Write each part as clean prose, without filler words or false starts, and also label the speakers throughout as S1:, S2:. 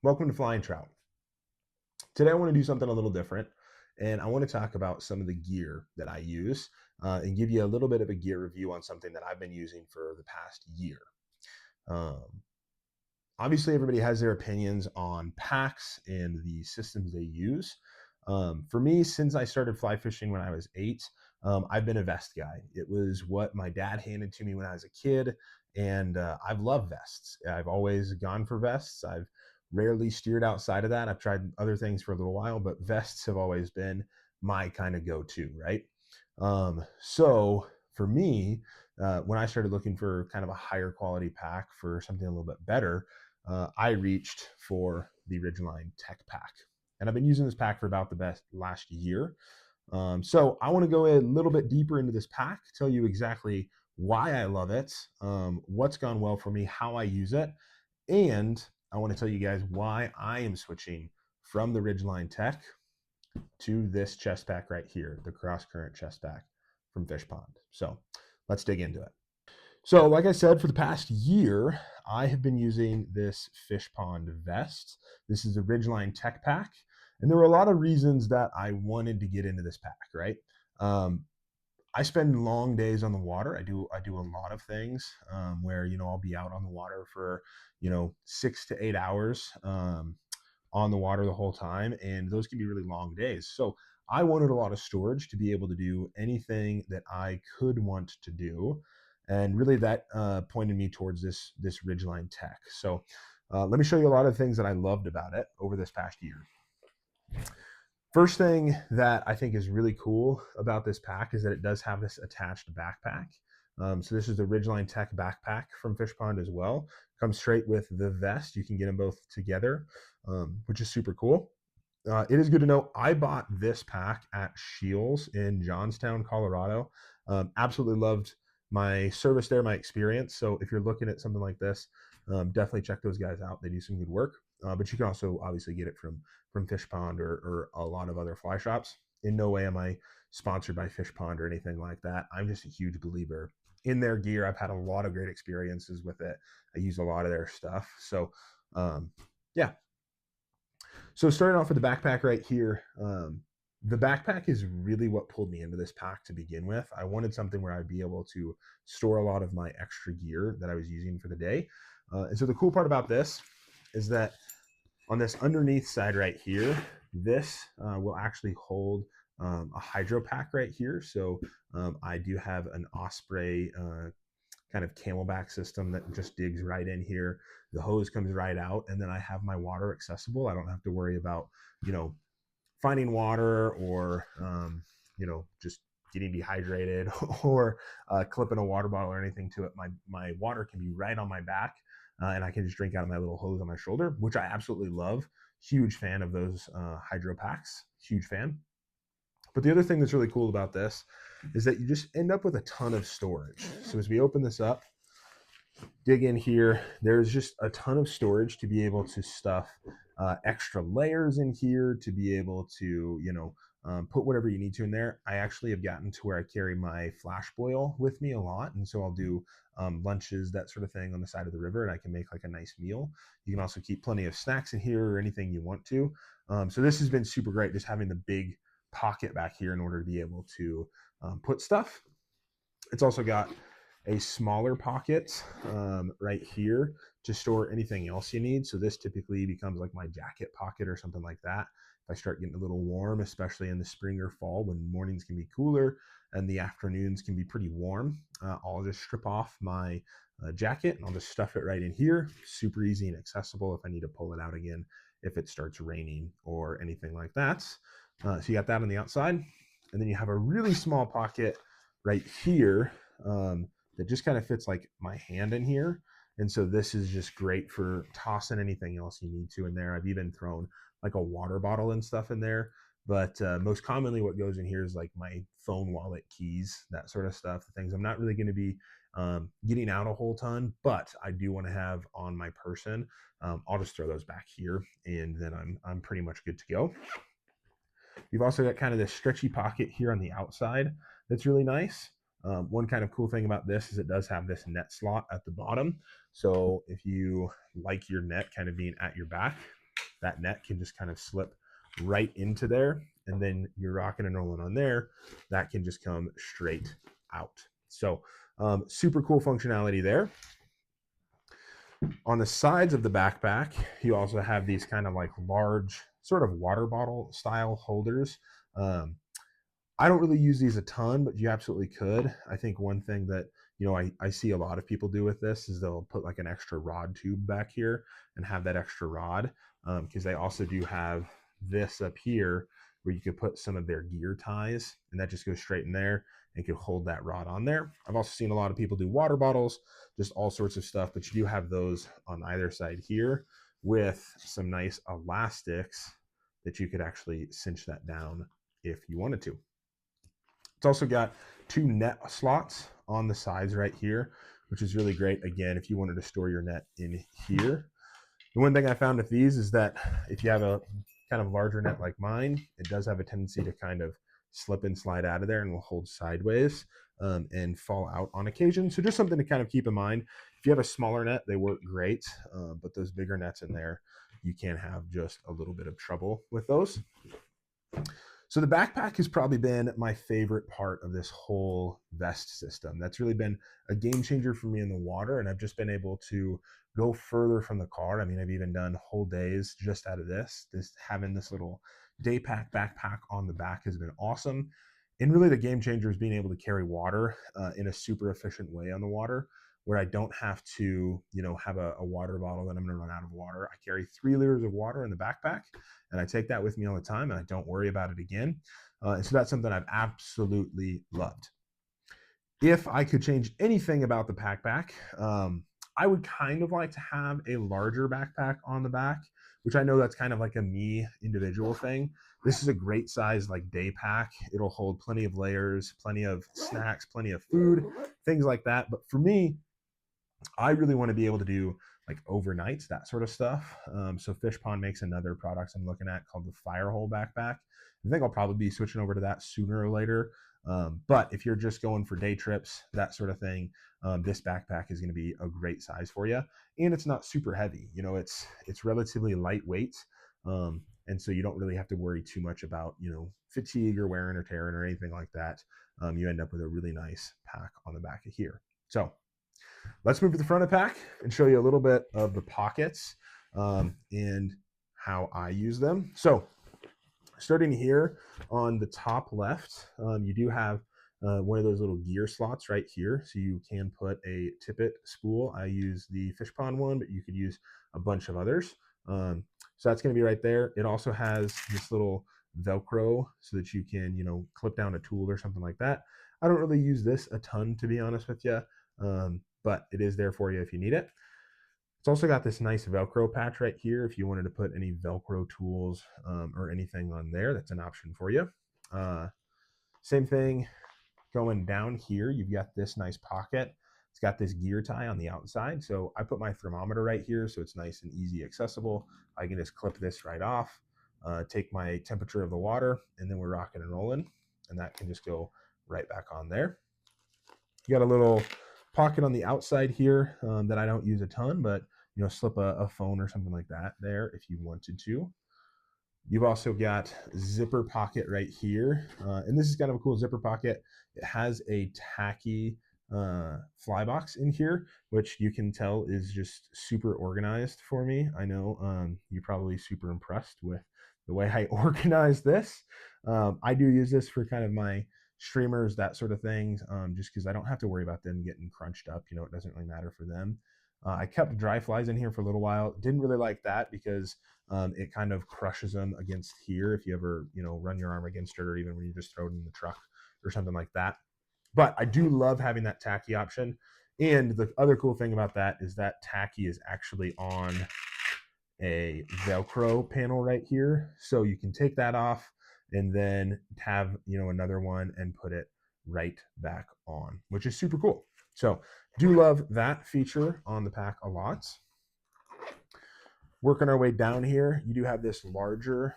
S1: Welcome to Flying Trout. Today I want to do something a little different, and I want to talk about some of the gear that I use and give you a little bit of a gear review on something that I've been using for the past year. Um, Obviously, everybody has their opinions on packs and the systems they use. For me, since I started fly fishing when I was 8, I've been a vest guy. It was what my dad handed to me when I was a kid, and I've loved vests. I've always gone for vests. I've rarely steered outside of that. I've tried other things for a little while, but vests have always been my kind of go-to, right? So for me, when I started looking for kind of a higher quality pack for something a little bit better, I reached for the Ridgeline Tech Pack. And I've been using this pack for about the best last year. So I want to go a little bit deeper into this pack, tell you exactly why I love it, what's gone well for me, how I use it, and I want to tell you guys why I am switching from the Ridgeline Tech to this chest pack right here, the Cross Current chest pack from Fishpond. So let's dig into it. So, like I said, for the past year, I have been using this Fishpond vest. This is a Ridgeline Tech Pack, and there were a lot of reasons that I wanted to get into this pack. Right, I spend long days on the water. I do a lot of things where I'll be out on the water for 6 to 8 hours on the water the whole time, and those can be really long days. So I wanted a lot of storage to be able to do anything that I could want to do, and really that pointed me towards this Ridgeline Tech. So let me show you a lot of things that I loved about it over this past year. First thing that I think is really cool about this pack is that it does have this attached backpack. So this is the Ridgeline Tech backpack from Fishpond as well. Comes straight with the vest. You can get them both together, which is super cool. It is good to know I bought this pack at Shields in Johnstown, Colorado. Absolutely loved my service there, my experience. So if you're looking at something like this, definitely check those guys out. They do some good work. But you can also obviously get it from Fishpond or a lot of other fly shops. In no way am I sponsored by Fishpond or anything like that. I'm just a huge believer in their gear. I've had a lot of great experiences with it. I use a lot of their stuff. So yeah. So starting off with the backpack right here, the backpack is really what pulled me into this pack to begin with. I wanted something where I'd be able to store a lot of my extra gear that I was using for the day. And so the cool part about this is that on this underneath side right here, this will actually hold a hydro pack right here. So I do have an Osprey kind of camelback system that just digs right in here. The hose comes right out, and then I have my water accessible. I don't have to worry about, finding water or, just getting dehydrated or clipping a water bottle or anything to it. My water can be right on my back, and I can just drink out of my little hose on my shoulder, which I absolutely love. Huge fan of those hydro packs. Huge fan. But the other thing that's really cool about this is that you just end up with a ton of storage. So as we open this up, dig in here, there's just a ton of storage to be able to stuff extra layers in here, to be able to, put whatever you need to in there. I actually have gotten to where I carry my flash boil with me a lot. And so I'll do lunches, that sort of thing on the side of the river, and I can make like a nice meal. You can also keep plenty of snacks in here or anything you want to. So this has been super great, just having the big pocket back here in order to be able to put stuff. It's also got a smaller pocket right here to store anything else you need. So this typically becomes like my jacket pocket or something like that. If I start getting a little warm, especially in the spring or fall when mornings can be cooler and the afternoons can be pretty warm, I'll just strip off my jacket and I'll just stuff it right in here. Super easy and accessible if I need to pull it out again if it starts raining or anything like that. So you got that on the outside. And then you have a really small pocket right here that just kind of fits like my hand in here. And so this is just great for tossing anything else you need to in there. I've even thrown like a water bottle and stuff in there. But most commonly what goes in here is like my phone, wallet, keys, that sort of stuff. The things I'm not really going to be getting out a whole ton, but I do want to have on my person. I'll just throw those back here, and then I'm pretty much good to go. You've also got kind of this stretchy pocket here on the outside that's really nice. One kind of cool thing about this is it does have this net slot at the bottom. So if you like your net kind of being at your back, that net can just kind of slip right into there, and then you're rocking and rolling on there. That can just come straight out. So super cool functionality there. On the sides of the backpack, you also have these kind of like large sort of water bottle style holders. I don't really use these a ton, but you absolutely could. I think one thing that, you know, I see a lot of people do with this is they'll put like an extra rod tube back here and have that extra rod, because they also do have this up here where you could put some of their gear ties, and that just goes straight in there and can hold that rod on there. I've also seen a lot of people do water bottles, just all sorts of stuff, but you do have those on either side here with some nice elastics that you could actually cinch that down if you wanted to. It's also got 2 net slots on the sides right here, which is really great. Again, if you wanted to store your net in here. The one thing I found with these is that if you have a kind of larger net like mine, it does have a tendency to kind of slip and slide out of there and will hold sideways and fall out on occasion. So just something to kind of keep in mind. If you have a smaller net, they work great, but those bigger nets in there, you can have just a little bit of trouble with those. So the backpack has probably been my favorite part of this whole vest system. That's really been a game changer for me in the water, and I've just been able to go further from the car. I mean, I've even done whole days just out of this. Having this little day pack backpack on the back has been awesome. And really the game changer is being able to carry water in a super efficient way on the water, where I don't have to, you know, have a water bottle that I'm going to run out of water. I carry 3 liters of water in the backpack, and I take that with me all the time, and I don't worry about it again. And so that's something I've absolutely loved. If I could change anything about the backpack, I would kind of like to have a larger backpack on the back, which I know that's kind of like a me individual thing. This is a great size like day pack. It'll hold plenty of layers, plenty of snacks, plenty of food, things like that. But for me, I really want to be able to do like overnights, that sort of stuff. So Fishpond makes another product I'm looking at called the Firehole backpack. I think I'll probably be switching over to that sooner or later. But if you're just going for day trips, that sort of thing, this backpack is going to be a great size for you. And it's not super heavy. You know, it's relatively lightweight. And so you don't really have to worry too much about, you know, fatigue or wearing or tearing or anything like that. You end up with a really nice pack on the back of here. So let's move to the front of the pack and show you a little bit of the pockets and how I use them. So starting here on the top left, you do have one of those little gear slots right here. So you can put a tippet spool. I use the Fishpond one, but you could use a bunch of others. So that's going to be right there. It also has this little Velcro so that you can, you know, clip down a tool or something like that. I don't really use this a ton, to be honest with you, but it is there for you if you need it. It's also got this nice Velcro patch right here. If you wanted to put any Velcro tools or anything on there, that's an option for you. Same thing going down here. You've got this nice pocket. It's got this gear tie on the outside. So I put my thermometer right here, so it's nice and easy accessible. I can just clip this right off, take my temperature of the water, and then we're rocking and rolling. And that can just go right back on there. You got a little pocket on the outside here that I don't use a ton, but you know, slip a phone or something like that there if you wanted to. You've also got zipper pocket right here, and this is kind of a cool zipper pocket. It has a tacky fly box in here, which you can tell is just super organized for me. I know you're probably super impressed with the way I organize this. I do use this for kind of my streamers, that sort of thing, just because I don't have to worry about them getting crunched up. You know, it doesn't really matter for them. I kept dry flies in here for a little while. Didn't really like that because it kind of crushes them against here if you ever, you know, run your arm against it, or even when you just throw it in the truck or something like that. But I do love having that tacky option. And the other cool thing about that is that tacky is actually on a Velcro panel right here. So you can take that off and then have, you know, another one and put it right back on, which is super cool. So do love that feature on the pack a lot. Working our way down here, you do have this larger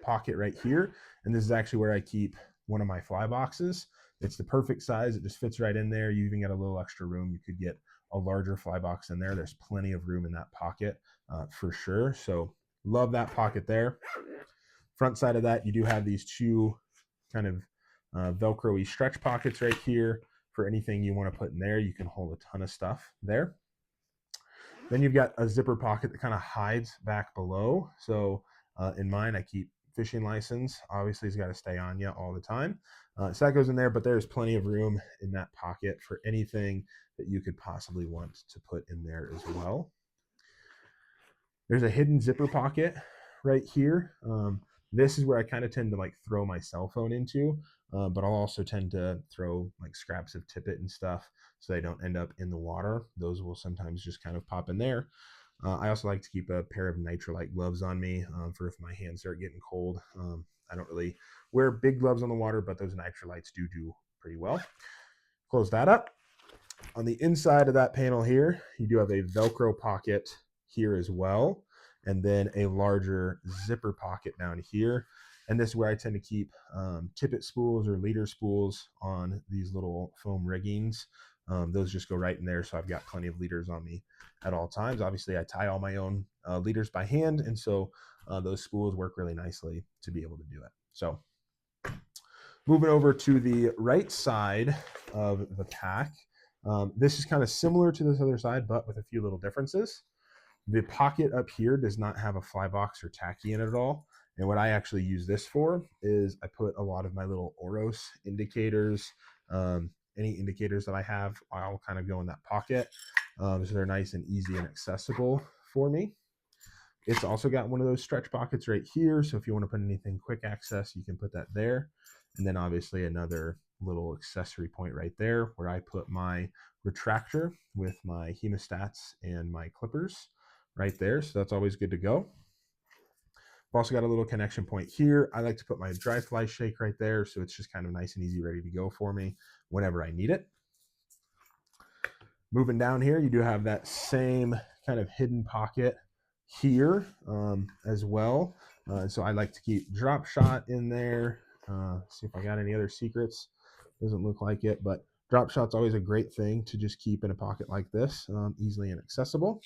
S1: pocket right here. And this is actually where I keep one of my fly boxes. It's the perfect size. It just fits right in there. You even got a little extra room. You could get a larger fly box in there, there's plenty of room in that pocket for sure. So love that pocket there. Front side of that, you do have these two kind of Velcro-y stretch pockets right here for anything you want to put in there. You can hold a ton of stuff there. Then you've got a zipper pocket that kind of hides back below. So in mine, I keep fishing license. Obviously, it's got to stay on you all the time. So that goes in there, but there's plenty of room in that pocket for anything that you could possibly want to put in there as well. There's a hidden zipper pocket right here. This is where I kind of tend to like throw my cell phone into, but I'll also tend to throw like scraps of tippet and stuff so they don't end up in the water. Those will sometimes just kind of pop in there. I also like to keep a pair of nitrolite gloves on me for if my hands start getting cold. I don't really wear big gloves on the water, but those nitrolites do pretty well. Close that up. On the inside of that panel here, you do have a Velcro pocket here as well, and then a larger zipper pocket down here. And this is where I tend to keep tippet spools or leader spools on these little foam riggings. Those just go right in there, so I've got plenty of leaders on me at all times. Obviously, I tie all my own leaders by hand, and so those spools work really nicely to be able to do it. So moving over to the right side of the pack, this is kind of similar to this other side, but with a few little differences. The pocket up here does not have a fly box or tacky in it at all. And what I actually use this for is I put a lot of my little Oros indicators, any indicators that I have, I'll kind of go in that pocket. So they're nice and easy and accessible for me. It's also got one of those stretch pockets right here. So if you want to put anything quick access, you can put that there. And then obviously another little accessory point right there where I put my retractor with my hemostats and my clippers right there. So that's always good to go. I've also got a little connection point here. I like to put my dry fly shake right there. So it's just kind of nice and easy, ready to go for me whenever I need it. Moving down here, you do have that same kind of hidden pocket here as well. So I like to keep drop shot in there. See if I got any other secrets. Doesn't look like it, but drop shot's always a great thing to just keep in a pocket like this, easily and accessible.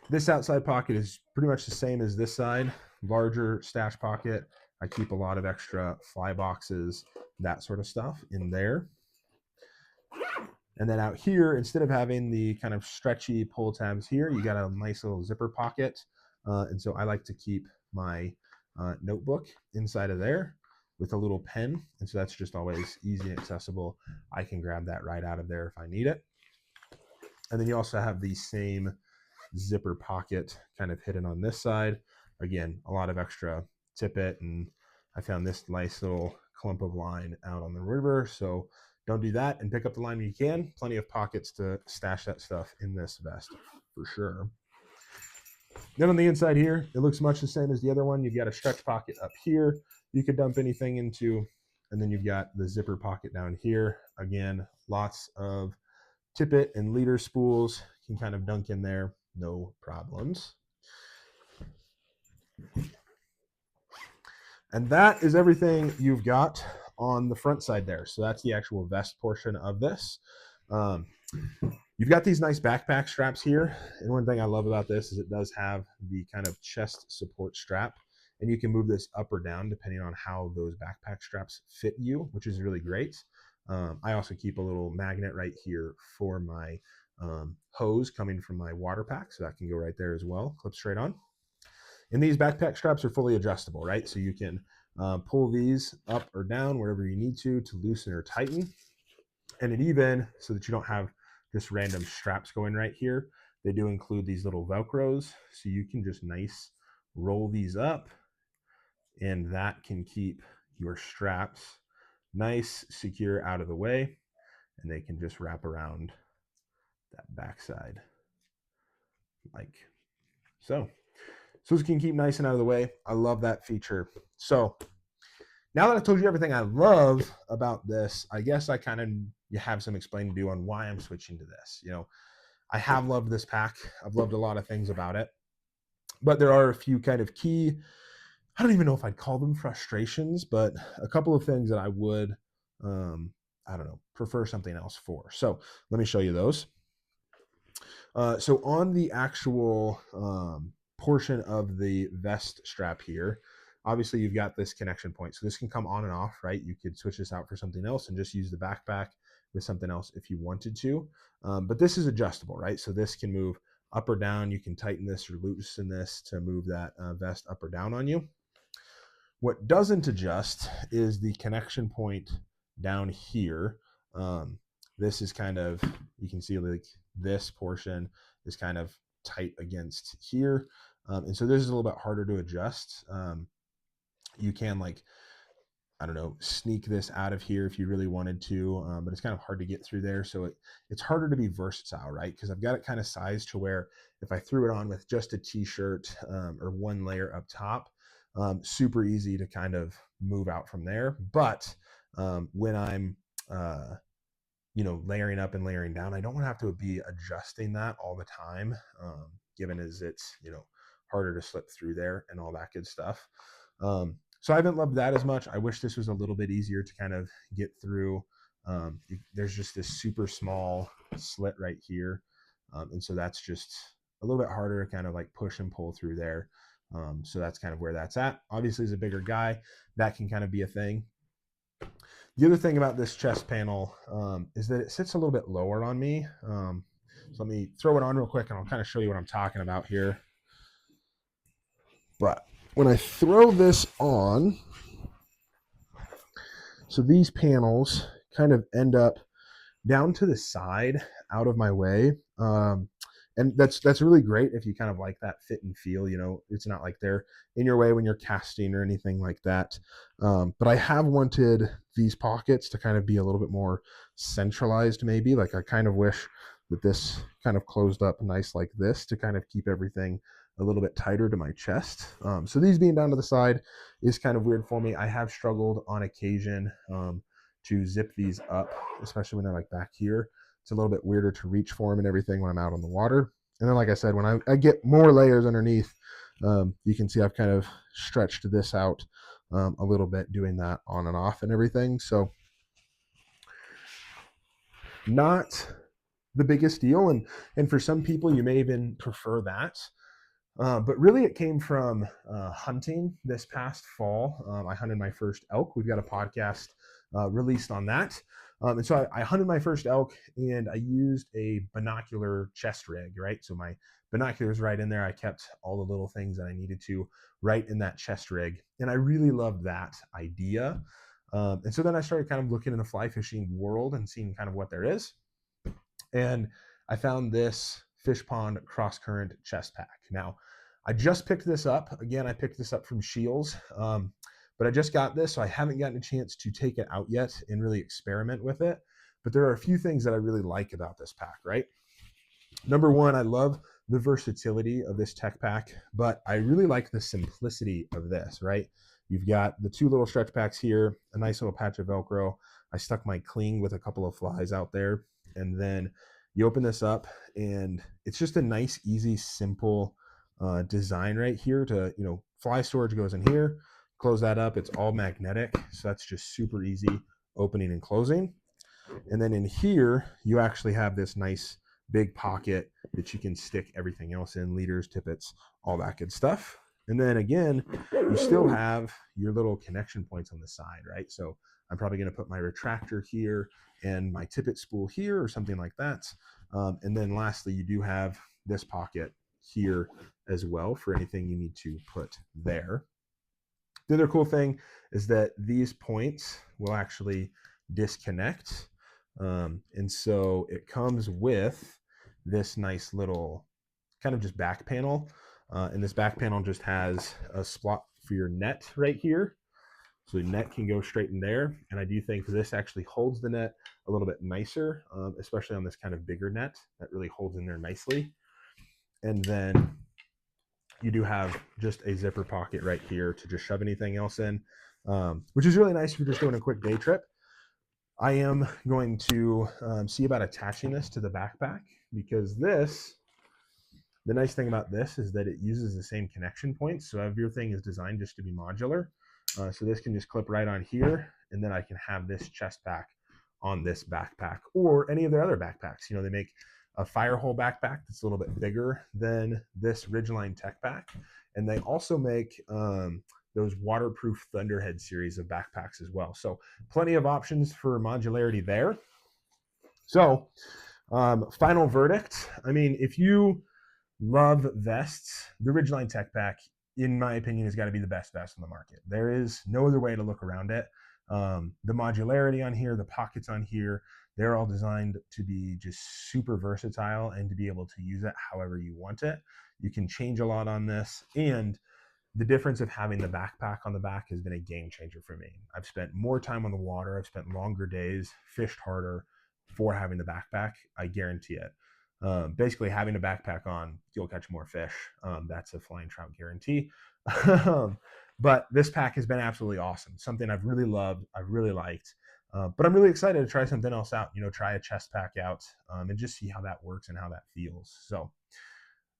S1: This outside pocket is pretty much the same as this side, larger stash pocket. I keep a lot of extra fly boxes, that sort of stuff in there. And then out here, instead of having the kind of stretchy pull tabs here, you got a nice little zipper pocket. And so I like to keep my notebook inside of there with a little pen. And so that's just always easy and accessible. I can grab that right out of there if I need it. And then you also have the same zipper pocket kind of hidden on this side. Again, a lot of extra tippet, and I found this nice little clump of line out on the river. So don't do that and pick up the line when you can. Plenty of pockets to stash that stuff in this vest for sure. Then on the inside here, it looks much the same as the other one. You've got a stretch pocket up here you could dump anything into, and then you've got the zipper pocket down here. Again, lots of tippet and leader spools. You can kind of dunk in there, no problems. And that is everything you've got on the front side there. So that's the actual vest portion of this. You've got these nice backpack straps here. And one thing I love about this is it does have the kind of chest support strap. And you can move this up or down depending on how those backpack straps fit you, which is really great. I also keep a little magnet right here for my hose coming from my water pack. So that can go right there as well, clip straight on. And these backpack straps are fully adjustable, right? So you can pull these up or down wherever you need to loosen or tighten. And it even, so that you don't have just random straps going right here, they do include these little Velcros. So you can just nice roll these up, and that can keep your straps nice, secure out of the way, and they can just wrap around that backside like so. So it can keep nice and out of the way. I love that feature. So now that I've told you everything I love about this, I guess I kind of have some explaining to do on why I'm switching to this. You know, I have loved this pack. I've loved a lot of things about it, but there are a few kind of key, I don't even know if I'd call them frustrations, but a couple of things that I don't know, prefer something else for. So let me show you those. So on the actual portion of the vest strap here, obviously you've got this connection point. So this can come on and off, right? You could switch this out for something else and just use the backpack with something else if you wanted to. But this is adjustable, right? So this can move up or down. You can tighten this or loosen this to move that vest up or down on you. What doesn't adjust is the connection point down here. This is kind of, you can see like this portion is kind of tight against here. And so this is a little bit harder to adjust. You can like, I don't know, sneak this out of here if you really wanted to, but it's kind of hard to get through there. So it's harder to be versatile, right? Because I've got it kind of sized to where if I threw it on with just a t-shirt or one layer up top, super easy to kind of move out from there. But when I'm, layering up and layering down, I don't want to have to be adjusting that all the time, given as it's, harder to slip through there and all that good stuff. So I haven't loved that as much. I wish this was a little bit easier to kind of get through. There's just this super small slit right here. And so that's just a little bit harder to kind of like push and pull through there. So that's kind of where that's at. Obviously, as a bigger guy, that can kind of be a thing. The other thing about this chest panel is that it sits a little bit lower on me. So let me throw it on real quick and I'll kind of show you what I'm talking about here. But when I throw this on, so these panels kind of end up down to the side out of my way. And that's really great if you kind of like that fit and feel, it's not like they're in your way when you're casting or anything like that. But I have wanted these pockets to kind of be a little bit more centralized, maybe. Like I kind of wish that this kind of closed up nice like this to kind of keep everything a little bit tighter to my chest. So these being down to the side is kind of weird for me. I have struggled on occasion to zip these up, especially when they're like back here. It's a little bit weirder to reach for them and everything when I'm out on the water. And then, like I said, when I get more layers underneath, you can see I've kind of stretched this out a little bit, doing that on and off and everything. So not the biggest deal. And for some people, you may even prefer that. But really, it came from hunting this past fall. I hunted my first elk. We've got a podcast released on that. And so I hunted my first elk and I used a binocular chest rig, right? So my binoculars right in there. I kept all the little things that I needed to right in that chest rig. And I really loved that idea. And so then I started kind of looking in the fly fishing world and seeing kind of what there is. And I found this Fishpond Cross Current chest pack. Now, I just picked this up. Again, I picked this up from Shields. But I just got this, so I haven't gotten a chance to take it out yet and really experiment with it. But there are a few things that I really like about this pack, right? Number one, I love the versatility of this tech pack, but I really like the simplicity of this, right? You've got the two little stretch packs here, a nice little patch of Velcro. I stuck my cling with a couple of flies out there. And then you open this up and it's just a nice, easy, simple design right here to, fly storage goes in here. Close that up. It's all magnetic. So that's just super easy opening and closing. And then in here, you actually have this nice big pocket that you can stick everything else in, leaders, tippets, all that good stuff. And then again, you still have your little connection points on the side, right? So I'm probably going to put my retractor here and my tippet spool here or something like that. And then lastly, you do have this pocket here as well for anything you need to put there. The other cool thing is that these points will actually disconnect. And so it comes with this nice little kind of just back panel. And this back panel just has a slot for your net right here. So the net can go straight in there. And I do think this actually holds the net a little bit nicer, especially on this kind of bigger net that really holds in there nicely. And then you do have just a zipper pocket right here to just shove anything else in, which is really nice if you're just doing a quick day trip. I am going to see about attaching this to the backpack because the nice thing about this is that it uses the same connection points. So everything is designed just to be modular. So this can just clip right on here, and then I can have this chest pack on this backpack or any of their other backpacks. You know, they make a Firehole backpack that's a little bit bigger than this Ridgeline Tech Pack, and they also make those waterproof Thunderhead series of backpacks as well. So plenty of options for modularity there. So final verdict. I mean, if you love vests, the Ridgeline Tech Pack, in my opinion, has got to be the best vest on the market. There is no other way to look around it. The modularity on here, the pockets on here, they're all designed to be just super versatile and to be able to use it however you want it. You can change a lot on this, and the difference of having the backpack on the back has been a game changer for me. I've spent more time on the water. I've spent longer days, fished harder for having the backpack. I guarantee it. Basically, having a backpack on, you'll catch more fish. That's a Flying Trout guarantee. But this pack has been absolutely awesome. Something I've really loved. I've really liked. But I'm really excited to try something else out. You know, try a chest pack out and just see how that works and how that feels. So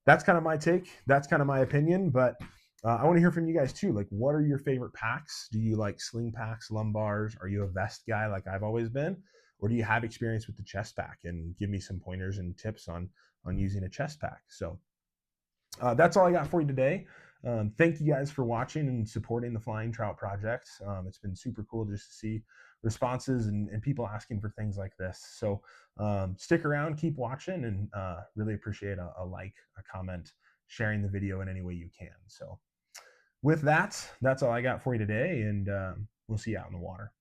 S1: that's kind of my take. That's kind of my opinion. But I want to hear from you guys too. Like, what are your favorite packs? Do you like sling packs, lumbars? Are you a vest guy like I've always been? Or do you have experience with the chest pack? And give me some pointers and tips on using a chest pack. So that's all I got for you today. Thank you guys for watching and supporting the Flying Trout project. It's been super cool just to see responses and people asking for things like this. So stick around, keep watching, and really appreciate a like, a comment, sharing the video in any way you can. So with that, that's all I got for you today, and we'll see you out in the water.